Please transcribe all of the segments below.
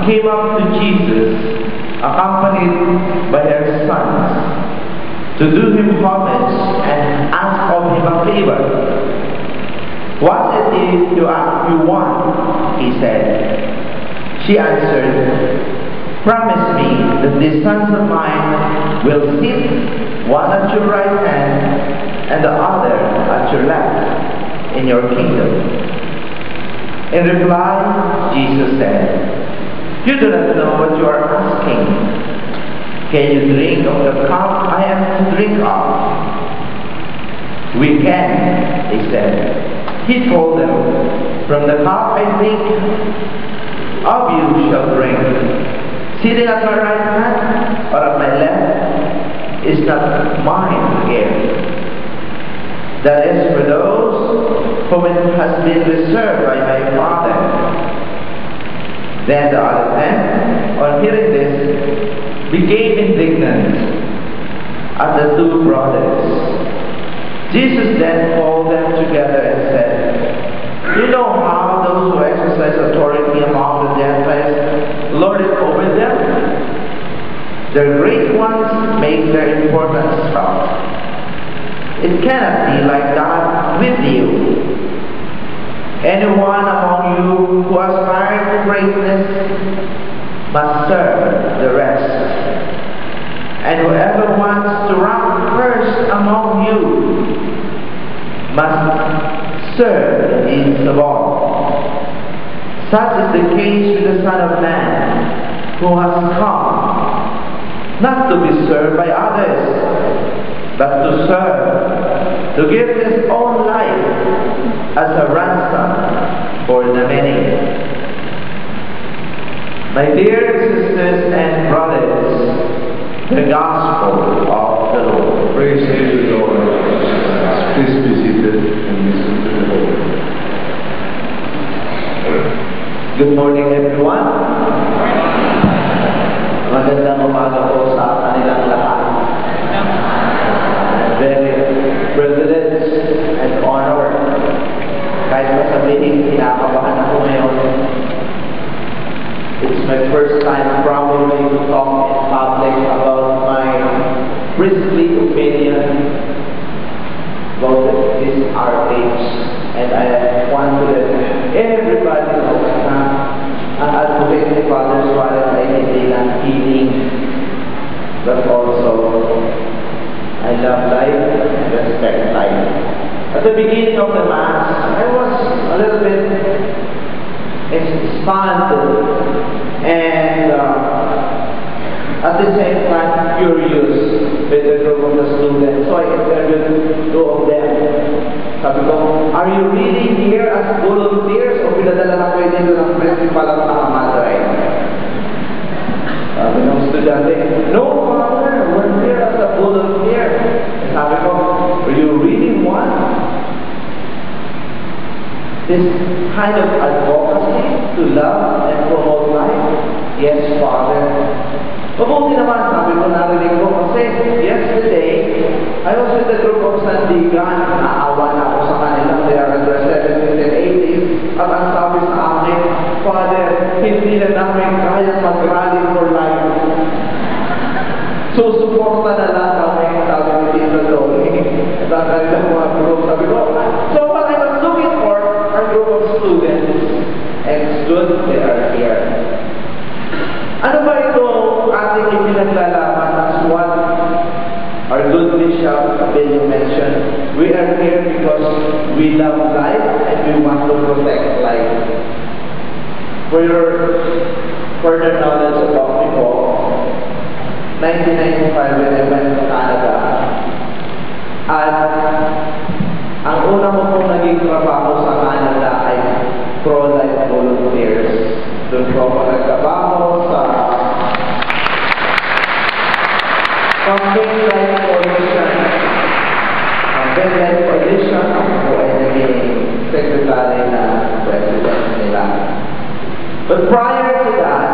came up to Jesus, accompanied by her sons, to do him homage and ask of him a favor. "What it is you want?" he said. She answered, "Promise me that these sons of mine will sit, one at your right hand and the other at your left, in your kingdom." In reply, Jesus said, "You do not know what you are asking. Can you drink of the cup I am to drink of?" "We can," they said. He told them, "From the cup I drink of you shall drink. Sitting at my right hand or at my left is not mine to give. That is for those whom it has been reserved by my Father." Then the other 10, on hearing this, became indignant at the two brothers. Jesus then called them together and said, "You know how those who exercise authority among the Gentiles lord it over them? Their great ones make their importance felt. It cannot be like that with you. Anyone among you who aspires to greatness must serve the rest. And whoever wants to rank first among you must serve the needs of all. Such is the case with the Son of Man, who has come, not to be served by others, but to serve, to give his own life as a ransom for the many." My dear sisters and brothers, the Gospel of the Lord. Praise be to the Lord. Please be seated and listen to the Lord. Good morning, everyone. Magandang umaga po sa kanilang lahat. Very privileged and honored. Kahit masabihin, kinakabahan ako ngayon. It's my first time probably to talk in public about my priestly opinion about this RH. And I want to let everybody know na ang advocate ni Father Suarez ay hindi lang healing, but also I love life and respect life. At the beginning of the Mass, I was a little bit expanded and at the same time curious with the group of the students. So I interviewed two of them. Sabi ko, "Are you really here as volunteers o pinadala na kayo dito ng principal at nakamadray?" Sabi ng estudyante, "No, Father, we're here as a volunteer." Sabi ko, "Do you really want this kind of advocacy to love and promote life?" "Yes, Father." Mabuti naman, sabi ko, narinig ko kasi yesterday, I was with a group of Sandigan, naawa na ako sa kanila, they are in their 70s and 80s, at ang sabi sa akin, "Father, hindi na namin kaya mag-rally for life. Susuporta na lang kami," sabi ni Tito Dolly, at ang kanilang mga group, sabi ko, so what I was looking for are a group of students, and it's good they are here. Ano ba ito ating ipinaglalaman as what our good Bishop Abelio mentioned? We are here because we love life and we want to protect life. For your further knowledge about me po, 1995 when I went to Canada, at ang una ko pong naging trabaho sa Canada ay pro-life volunteers. Doon po ako nagtrabaho sa Campaign Life Coalition. Campaign Life Coalition, ako po ay naging secretary na president nila. But prior to that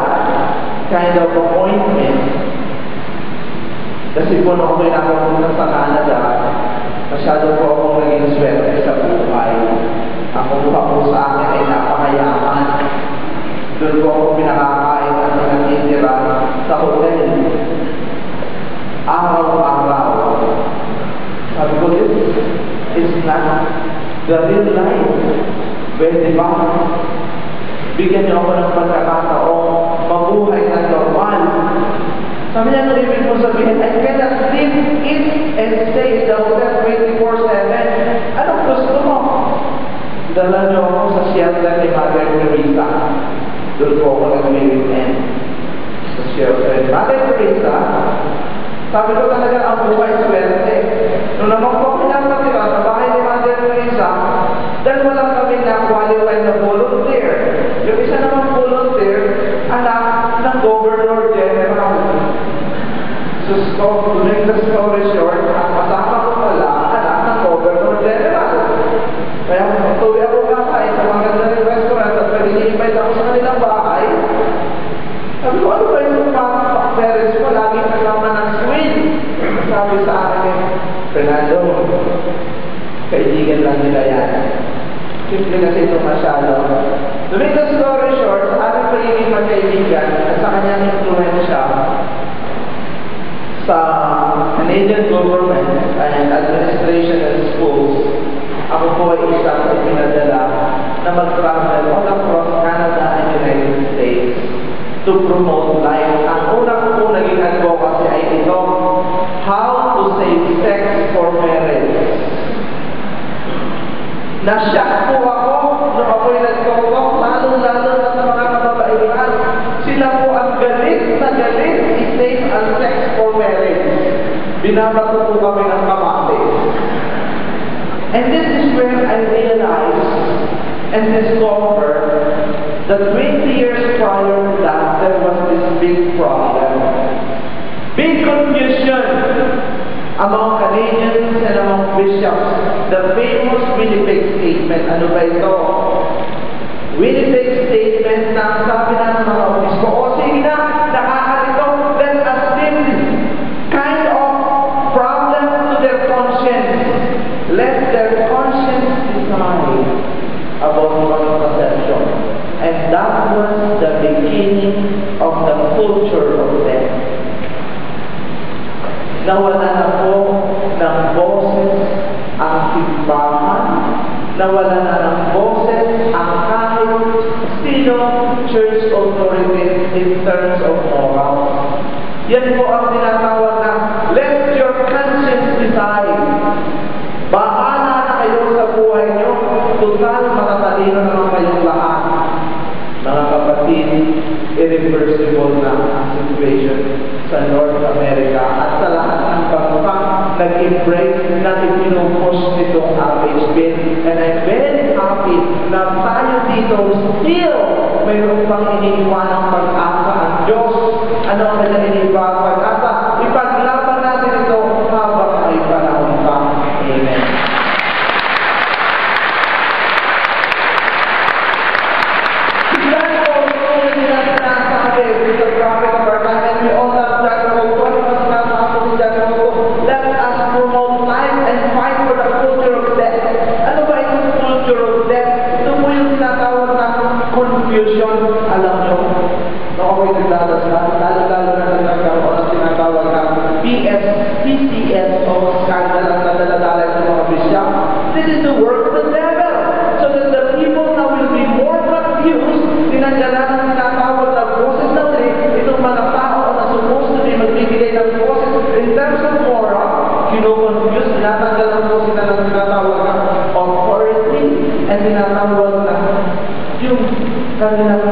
kind of appointment, kasi po nung ako'y nakapunta sa Canada, masyado po akong naging swerte sa buhay. Ako pa po sa akin ay napakayaman. Doon po ako pinakakain at tinitira sa hotel. Araw-araw. Sabi ko, this is not the real life. Pwede ba? Bigyan niyo ako ng pagkakataon, mabuhay na normal. Sabi niya, nung ibig mo sabihin, I cannot live in and stay in the hotel 24/7. Anong gusto mo? Dala niyo ako sa shelter ni Mother Teresa. Doon po ako nag-weekend. Sa shelter ni Mother Teresa, sabi ko talaga ang buhay swerte. Nung naman po ako napatira sa bahay ni Mother Teresa, dahil wala kami na qualified na volunteer. Yung isa naman volunteer, anak ng Governor General. So, to make the story short, ang kasama ko pala, anak ng Governor General. Kaya tuwi ako kakain sa mga ganda ng restaurant at pwede i-invite ako sa kanilang bahay. Sabi ko, ano ba yung parents ko? Laging kasama ng swing. Sabi sa akin, Fernando, kaibigan lang nila yan. Simple kasi ito masyado. To make the story short, sa aking pagiging magkaibigan at sa kanyang influensya sa Canadian government and administration and schools, ako po ay isang pinadala na mag-travel all across Canada and United States to promote life. Ang una ko po naging advocacy ay ito, how to save sex for marriage. Nasyak po ako nung ako'y nag-talk, lalo-lalo na sa mga kababaihan. Sila po ang galit na galit i-save ang sex for marriage. Binabato po kami ng kamatis. And this is where I realized and discovered that 20 years prior to that, there was this big problem. Big confusion among Canadians and among bishops. The famous Winnipeg statement. Ano ba ito? Winnipeg statement na sabi na ng mga obispo, o sige na, nakakalito, let us live kind of problem to their conscience. Let their conscience decide about contraception. And that was the beginning of the culture of death. Nawala na po ng boses ang simbahan, nawala na ng boses ang kahit sino church authorities in terms of morals. Yan po ang tinatawag na, let your conscience decide. Bahala na kayo sa buhay nyo, total matatalino naman kayong lahat. Mga kapatid, irreversible na ang situation sa North America at sa lahat ng bansa nag-embrace na ipinupush nitong RH bill. And I'm very happy na tayo dito still mayroon pang iniiwan ng pag-asa ang Diyos. Ano ang kanyang iniiwan ng pag-asa? Ipaglaban natin ito habang ay panahon pa. Amen. Alam nyo, na ako'y nagdadasal, lalo-lalo na nagkakaroon ang tinatawag na PCS o scandal ang nadadala sa mga bishop. This is the work of the devil. So that the people now will be more confused, tinadala ng tinatawag na boses na ulit, itong mga tao na supposed to be magbibigay ng boses in terms of moral, kino-confuse, tinatanggal ang boses na ng tinatawag na authority, and tinatawag na yung kanilang